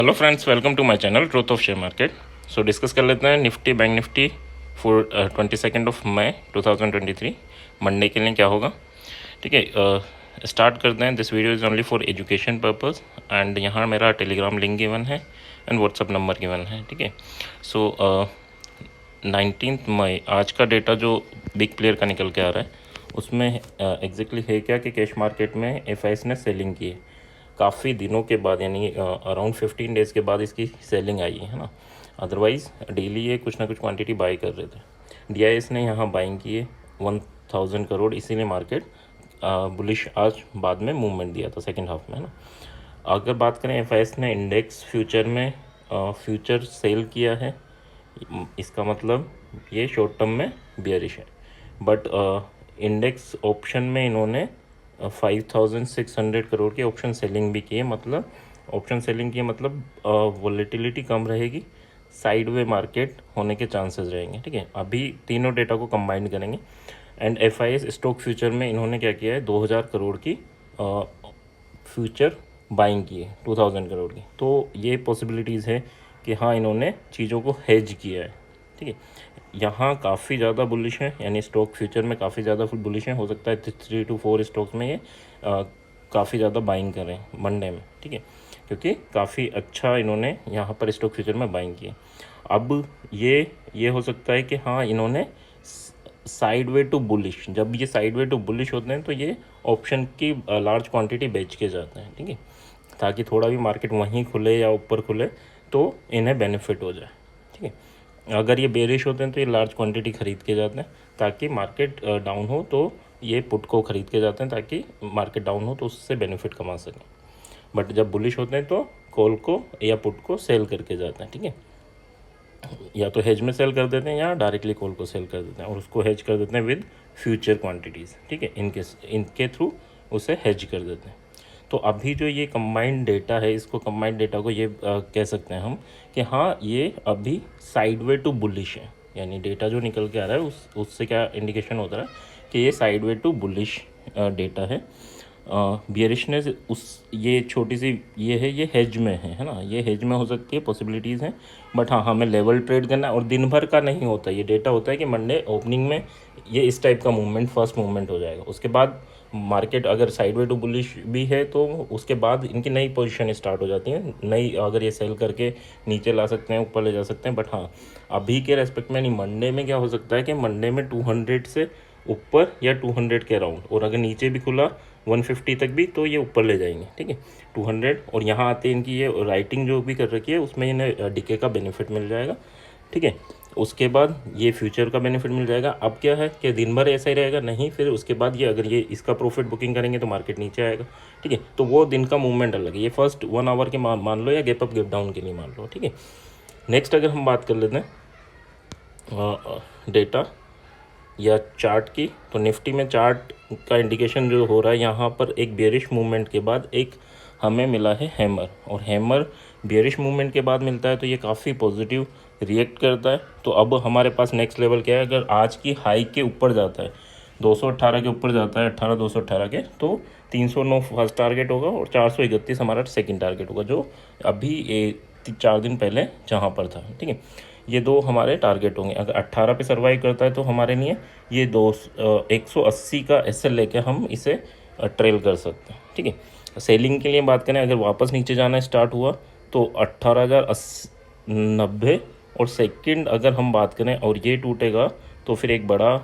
Hello friends, welcome to my channel truth of share market. So discuss कर लेते हैं Nifty bank Nifty for 22 of May 2023 Monday के लिए क्या होगा। ठीक है, स्टार्ट करते हैं। This video is only for education purpose and यहाँ मेरा टेलीग्राम लिंक गिवन है एंड व्हाट्सअप नंबर गिवन है। ठीक है, सो 19 मई आज का डेटा जो बिग प्लेयर का निकल के आ रहा है उसमें एग्जैक्टली है क्या कि कैश मार्केट में एफआईएस ने सेलिंग की है काफ़ी दिनों के बाद, यानी अराउंड 15 डेज़ के बाद इसकी सेलिंग आई है ना। अदरवाइज़ डेली ये कुछ ना कुछ क्वांटिटी बाई कर रहे थे। डीआईएस ने यहाँ बाइंग किए 1000 करोड़, इसीलिए मार्केट बुलिश आज बाद में मूवमेंट दिया था सेकंड हाफ में, है ना। अगर बात करें एफआईएस ने इंडेक्स फ्यूचर में फ्यूचर सेल किया है, इसका मतलब ये शॉर्ट टर्म में बियरिश है। बट इंडेक्स ऑप्शन में इन्होंने 5600 करोड़ के ऑप्शन सेलिंग भी किए, मतलब ऑप्शन सेलिंग किए मतलब वॉलेटिलिटी कम रहेगी, साइडवे मार्केट होने के चांसेस रहेंगे। ठीक है, अभी तीनों डेटा को कंबाइन करेंगे एंड एफआईएस स्टॉक फ्यूचर में इन्होंने क्या किया है 2000 करोड़ की फ्यूचर बाइंग की है, 2000 करोड़ की। तो ये पॉसिबिलिटीज़ है कि हाँ इन्होंने चीज़ों को हेज किया है। ठीक है, यहाँ काफ़ी ज़्यादा बुलिश है, यानी स्टॉक फ्यूचर में काफ़ी ज़्यादा बुलिश है। हो सकता है 3 to 4 स्टॉक्स में ये काफ़ी ज़्यादा बाइंग करें मंडे में। ठीक है, क्योंकि काफ़ी अच्छा इन्होंने यहाँ पर स्टॉक फ्यूचर में बाइंग किए। अब ये हो सकता है कि हाँ इन्होंने साइडवे टू बुलिश, जब ये साइडवे टू बुलिश होते हैं तो ये ऑप्शन की लार्ज क्वांटिटी बेच के जाते हैं। ठीक है, ताकि थोड़ा भी मार्केट वहीं खुले या ऊपर खुले तो इन्हें बेनिफिट हो जाए। ठीक है, अगर ये बेरिश होते हैं तो ये लार्ज क्वांटिटी ख़रीद के जाते हैं, ताकि मार्केट डाउन हो तो ये पुट को ख़रीद के जाते हैं, ताकि मार्केट डाउन हो तो उससे बेनिफिट कमा सकें। बट जब बुलिश होते हैं तो कॉल को या पुट को सेल करके जाते हैं। ठीक है, या तो हेज में सेल कर देते हैं या डायरेक्टली कॉल को सेल कर देते हैं और उसको हेज कर देते हैं विद फ्यूचर क्वांटिटीज़। ठीक है, इनके थ्रू उसे हेज कर देते हैं। तो अभी जो ये कंबाइंड डेटा है, इसको कंबाइंड डेटा को ये कह सकते हैं हम कि हाँ ये अभी साइडवे टू बुलिश है। यानी डेटा जो निकल के आ रहा है उससे क्या इंडिकेशन होता है कि ये साइडवे टू बुलिश डेटा है। बियरिशनेस उस ये छोटी सी ये हेज में है ना, ये हेज में हो सकती है, पॉसिबिलिटीज़ हैं। बट हाँ हमें लेवल ट्रेड करना है और दिन भर का नहीं होता, ये डेटा होता है कि मंडे ओपनिंग में ये इस टाइप का मूवमेंट फर्स्ट मूवमेंट हो जाएगा। उसके बाद मार्केट अगर साइडवे टू बुलिश भी है तो उसके बाद इनकी नई पोजीशन स्टार्ट हो जाती है, नई अगर ये सेल करके नीचे ला सकते हैं, ऊपर ले जा सकते हैं। बट हाँ अभी के रेस्पेक्ट में नहीं, मंडे में क्या हो सकता है कि मंडे में 200 से ऊपर या 200 के अराउंड, और अगर नीचे भी खुला 150 तक भी तो ये ऊपर ले जाएंगे। ठीक है, 200 और यहाँ आते इनकी ये राइटिंग जो भी कर रखी है उसमें इन्हें डीके का बेनिफिट मिल जाएगा। ठीक है, उसके बाद ये फ्यूचर का बेनिफिट मिल जाएगा। अब क्या है कि दिन भर ऐसा ही रहेगा नहीं, फिर उसके बाद ये अगर ये इसका प्रॉफिट बुकिंग करेंगे तो मार्केट नीचे आएगा। ठीक है, तो वो दिन का मूवमेंट अलग है, ये फर्स्ट 1 आवर के मान लो या गैप अप गैप डाउन के लिए मान लो। ठीक है, नेक्स्ट अगर हम बात कर लेते हैं डेटा या चार्ट की, तो निफ्टी में चार्ट का इंडिकेशन जो हो रहा है यहाँ पर एक बेरिश मूवमेंट के बाद एक हमें मिला है हैमर, और हैमर बेरिश मूवमेंट के बाद मिलता है तो ये काफ़ी पॉजिटिव रिएक्ट करता है। तो अब हमारे पास नेक्स्ट लेवल क्या है, अगर आज की हाई के ऊपर जाता है 218 के ऊपर जाता है 218 के, तो 309 फर्स्ट टारगेट होगा और 431 हमारा सेकंड टारगेट होगा, जो अभी 4 दिन पहले जहाँ पर था। ठीक है, ये दो हमारे टारगेट होंगे। अगर 18 पे सर्वाइव करता है तो हमारे लिए ये 180 का एसएल लेके हम इसे ट्रेल कर सकते हैं। ठीक है, सेलिंग के लिए बात करें, अगर वापस नीचे जाना स्टार्ट हुआ तो 18,090, और सेकंड अगर हम बात करें और ये टूटेगा तो फिर एक बड़ा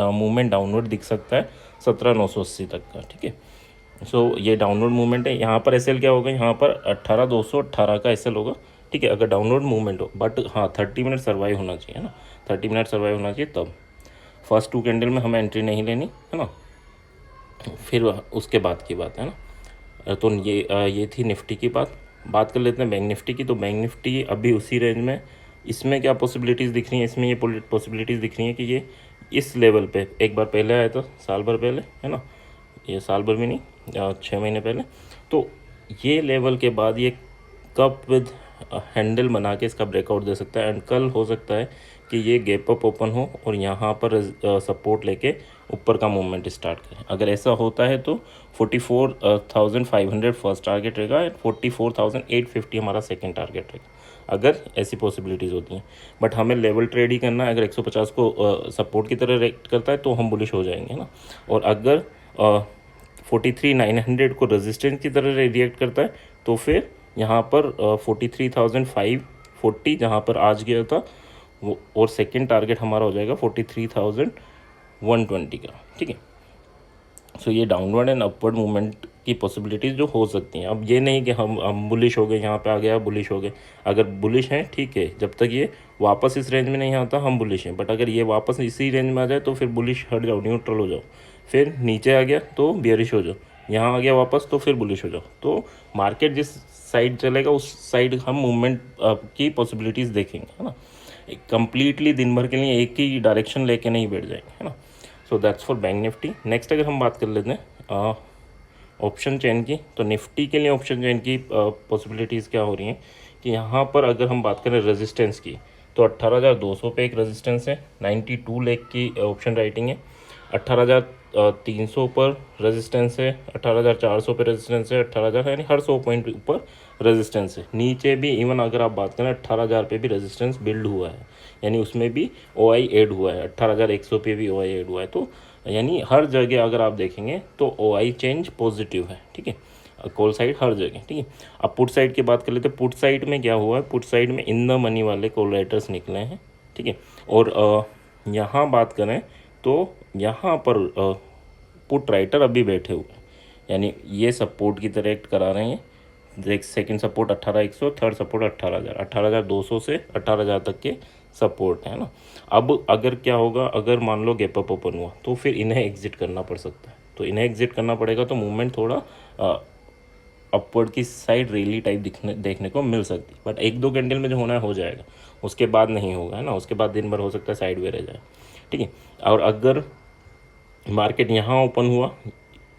मूवमेंट डाउनवर्ड दिख सकता है 17,980 तक का। ठीक है, सो ये डाउनवर्ड मूवमेंट है। यहाँ पर एसएल क्या होगा, यहाँ पर 18,218 का एसएल होगा। ठीक है, अगर डाउनवर्ड मूवमेंट हो, बट हाँ 30 मिनट सर्वाइव होना चाहिए ना, 30 मिनट सर्वाइव होना चाहिए। तब फर्स्ट 2 कैंडल में हमें एंट्री नहीं लेनी है ना, फिर उसके बाद की बात है ना। तो ये थी निफ्टी की बात कर लेते हैं बैंक निफ्टी की। तो बैंक निफ्टी अभी उसी रेंज में, इसमें क्या पॉसिबिलिटीज़ दिख रही हैं, इसमें ये पॉसिबिलिटीज़ दिख रही हैं कि ये इस लेवल पे एक बार पहले आया था, साल भर पहले, है ना, ये साल भर भी नहीं 6 महीने पहले। तो ये लेवल के बाद ये कप विद हैंडल बना के इसका ब्रेकआउट दे सकता है, एंड कल हो सकता है कि ये गैप अप ओपन हो और यहाँ पर सपोर्ट लेके ऊपर का मूवमेंट स्टार्ट करें। अगर ऐसा होता है तो 44,500 फर्स्ट टारगेट रहेगा एंड 44,850 हमारा सेकंड टारगेट रहेगा, अगर ऐसी पॉसिबिलिटीज़ होती हैं। बट हमें लेवल ट्रेड ही करना है। अगर 150 को सपोर्ट की तरह रिएक्ट करता है तो हम बुलिश हो जाएंगे ना, और अगर 43,900 को रेजिस्टेंस की तरह रिएक्ट करता है तो फिर यहाँ पर 43,540 जहाँ पर आज गया था वो, और सेकंड टारगेट हमारा हो जाएगा 43,120 का। ठीक है, सो ये डाउनवर्ड एंड अपवर्ड मूवमेंट की पॉसिबिलिटीज़ जो हो सकती हैं। अब ये नहीं कि हम बुलिश हो गए, यहाँ पे आ गया बुलिश हो गए। अगर बुलिश हैं ठीक है, जब तक ये वापस इस रेंज में नहीं आता हम बुलिश हैं। बट अगर ये वापस इसी रेंज में आ जाए तो फिर बुलिश हट जाओ, न्यूट्रल हो जाओ। फिर नीचे आ गया तो बियरिश हो जाओ, यहाँ आ गया वापस तो फिर बुलिश हो जाओ। तो मार्केट जिस साइड चलेगा उस साइड हम मूवमेंट की पॉसिबिलिटीज़ देखेंगे, है ना। कंप्लीटली दिन भर के लिए एक ही डायरेक्शन लेके नहीं बैठ जाएंगे, है ना। So that's for bank Nifty. Next अगर हम बात कर लेते हैं ऑप्शन चेन की, तो निफ्टी के लिए ऑप्शन चेन की पॉसिबिलिटीज़ क्या हो रही हैं कि यहाँ पर अगर हम बात करें रेजिस्टेंस की, तो 18,200 पे एक रेजिस्टेंस है, 92 लेग की ऑप्शन राइटिंग है, 18,300 पर रेजिस्टेंस है, 18,400 पे रेजिस्टेंस है, 18,000 यानी हर 100 पॉइंट ऊपर रेजिस्टेंस है। नीचे भी इवन अगर आप बात करें 18,000 पे भी रेजिस्टेंस बिल्ड हुआ है, यानी उसमें भी OI ऐड हुआ है, 18,100 पे भी OI ऐड हुआ है। तो यानी हर जगह अगर आप देखेंगे तो OI चेंज पॉजिटिव है। ठीक है, कॉल साइड हर जगह। ठीक है, अब पुट साइड की बात कर लेते हैं। पुट साइड में क्या हुआ है, पुट साइड में इन द मनी वाले कॉल राइटर्स निकले हैं। ठीक है, और यहाँ बात करें तो यहाँ पर पुट राइटर अभी बैठे हुए हैं, यानी ये सपोर्ट की तरह एक्ट करा रहे हैं। देख, सेकंड सपोर्ट 18,100, थर्ड सपोर्ट 18,000, 18,200 से 18,000 तक के सपोर्ट है ना। अब अगर क्या होगा, अगर मान लो गैप अप ओपन हुआ तो फिर इन्हें एग्जिट करना पड़ सकता है। तो इन्हें एग्जिट करना पड़ेगा तो मूवमेंट थोड़ा अपवर्ड की साइड रैली टाइप देखने को मिल सकती है। बट एक दो कैंडल में जो होना है हो जाएगा, उसके बाद नहीं होगा, है ना। उसके बाद दिन भर हो सकता है साइड वे रह जाए। ठीक है, और अगर मार्केट यहाँ ओपन हुआ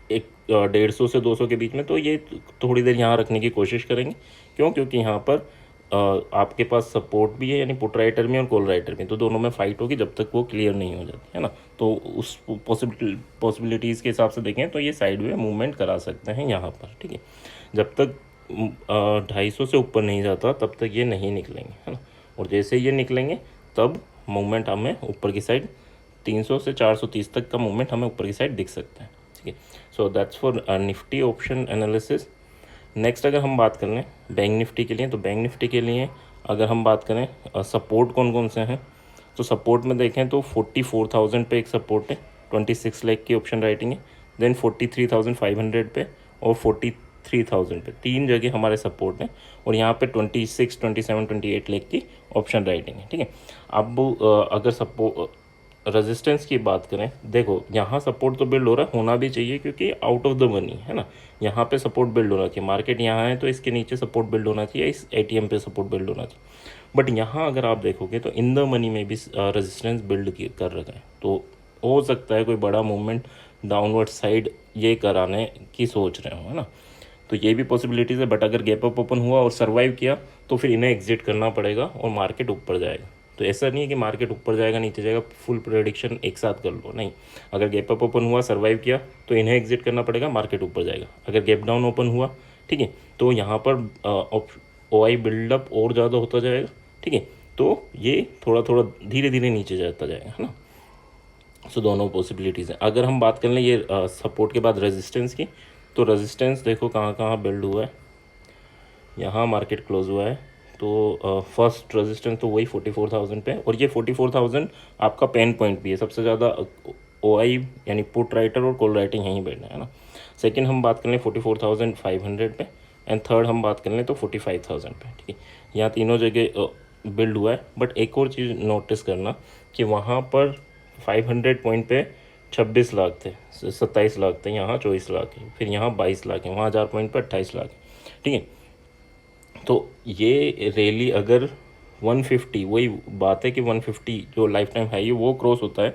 150 से 200 के बीच में, तो ये थोड़ी देर यहाँ रखने की कोशिश करेंगे। क्यों? क्योंकि यहाँ पर आपके पास सपोर्ट भी है, यानी पुट राइटर में और कॉल राइटर में, तो दोनों में फाइट होगी जब तक वो क्लियर नहीं हो जाती, है ना। तो उस पॉसिबिलिटीज़ के हिसाब से देखें तो ये साइड वे मूवमेंट करा सकते हैं यहाँ पर। ठीक है, जब तक 250 से ऊपर नहीं जाता तब तक ये नहीं निकलेंगे, है ना। और जैसे ये निकलेंगे तब मूवमेंट हमें ऊपर की साइड 300 से 430 तक का मूवमेंट हमें ऊपर की साइड दिख सकता है। ठीक है, so that's for Nifty option analysis. Next अगर हम बात कर लें बैंक निफ्टी के लिए, तो बैंक निफ्टी के लिए अगर हम बात करें सपोर्ट कौन कौन से हैं, तो सपोर्ट में देखें तो 44,000 पे एक सपोर्ट है, 26 लाख की ऑप्शन राइटिंग है। देन 43,500 पे और 43,000 पे, तीन जगह हमारे सपोर्ट हैं। और यहाँ पे 26, 27, 28 लाख की ऑप्शन राइटिंग है। ठीक है, अब अगर सपोर्ट रेजिस्टेंस की बात करें, देखो यहाँ सपोर्ट तो बिल्ड हो रहा है, होना भी चाहिए क्योंकि आउट ऑफ द मनी है ना। यहाँ पे सपोर्ट बिल्ड होना चाहिए, मार्केट यहाँ है तो इसके नीचे सपोर्ट बिल्ड होना चाहिए, इस ATM पे सपोर्ट बिल्ड होना चाहिए। बट यहाँ अगर आप देखोगे तो इन द मनी में भी रेजिस्टेंस बिल्ड कर रखा है, तो हो सकता है कोई बड़ा मूवमेंट डाउनवर्ड साइड ये कराने की सोच रहे हो, है ना। तो ये भी पॉसिबिलिटीज़ है। बट अगर गैप अप ओपन हुआ और सर्वाइव किया तो फिर इन्हें एग्जिट करना पड़ेगा और मार्केट ऊपर जाएगा। तो ऐसा नहीं है कि मार्केट ऊपर जाएगा नीचे जाएगा, फुल प्रेडिक्शन एक साथ कर लो, नहीं। अगर गैप अप ओपन हुआ, सर्वाइव किया तो इन्हें एग्जिट करना पड़ेगा, मार्केट ऊपर जाएगा। अगर गैप डाउन ओपन हुआ, ठीक है, तो यहाँ पर OI बिल्डअप और ज़्यादा होता जाएगा। ठीक है, तो ये थोड़ा थोड़ा धीरे धीरे नीचे जाता जाएगा, है ना। सो दोनों पॉसिबिलिटीज़ हैं। अगर हम बात कर लें ये सपोर्ट के बाद रेजिस्टेंस की, तो रेजिस्टेंस देखो कहाँ कहाँ बिल्ड हुआ है। यहाँ मार्केट क्लोज हुआ है, तो फर्स्ट रेजिस्टेंस तो वही 44,000 पे, और ये 44,000 आपका पेन पॉइंट भी है। सबसे ज़्यादा OI यानी पुट राइटर और कॉल राइटिंग यहीं बैठना है ना। सेकंड हम बात कर लें 44,500 पे, एंड थर्ड हम बात कर लें तो 45,000 पे। ठीक है, यहाँ तीनों जगह बिल्ड हुआ है। बट एक और चीज़ नोटिस करना कि वहाँ पर 500 पॉइंट पे 26 लाख थे, 27 लाख थे, यहाँ 24 लाख है, फिर यहाँ 22 लाख है, वहाँ 1000 पॉइंट पर 28 लाख है। ठीक है, तो ये रैली अगर 150, वही बात है कि 150 जो लाइफ टाइम हाई है वो क्रॉस होता है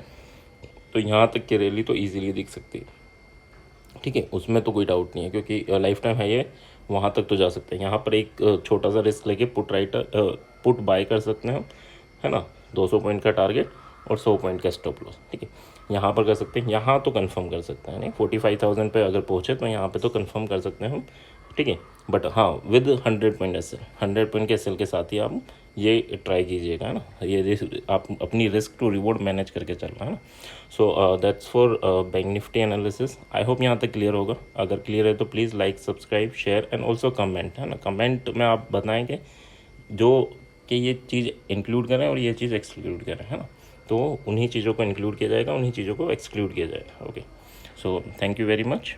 तो यहाँ तक की रैली तो इजीली दिख सकती है। ठीक है, उसमें तो कोई डाउट नहीं है, क्योंकि लाइफ टाइम हाई है, वहाँ तक तो जा सकते हैं। यहाँ पर एक छोटा सा रिस्क लेके पुट बाय कर सकते हैं, है ना। 200 पॉइंट का टारगेट और 100 पॉइंट का स्टॉप लॉस, ठीक है। यहाँ पर कर सकते हैं, यहाँ तो कंफर्म कर सकते हैं नहीं, 45,000 पे अगर पहुँचे तो यहाँ पे तो कंफर्म कर सकते हैं हम, ठीक है। बट हाँ with 100 point S L, 100 point के एस एल के साथ ही आप ये ट्राई कीजिएगा, है ना। ये आप अपनी रिस्क टू रिवॉर्ड मैनेज करके चल रहा है ना। So that's for bank Nifty analysis. I hope यहाँ तक क्लियर होगा। अगर क्लियर है तो please like, subscribe, share and also comment, है ना। कमेंट में आप बताएंगे जो कि ये चीज़ इंक्लूड करें और ये चीज़ एक्सक्लूड करें, है ना। तो उन्हीं चीज़ों को इंक्लूड किया जाएगा, उन्हीं चीज़ों को एक्सक्लूड किया जाएगा। Okay, so thank you very much.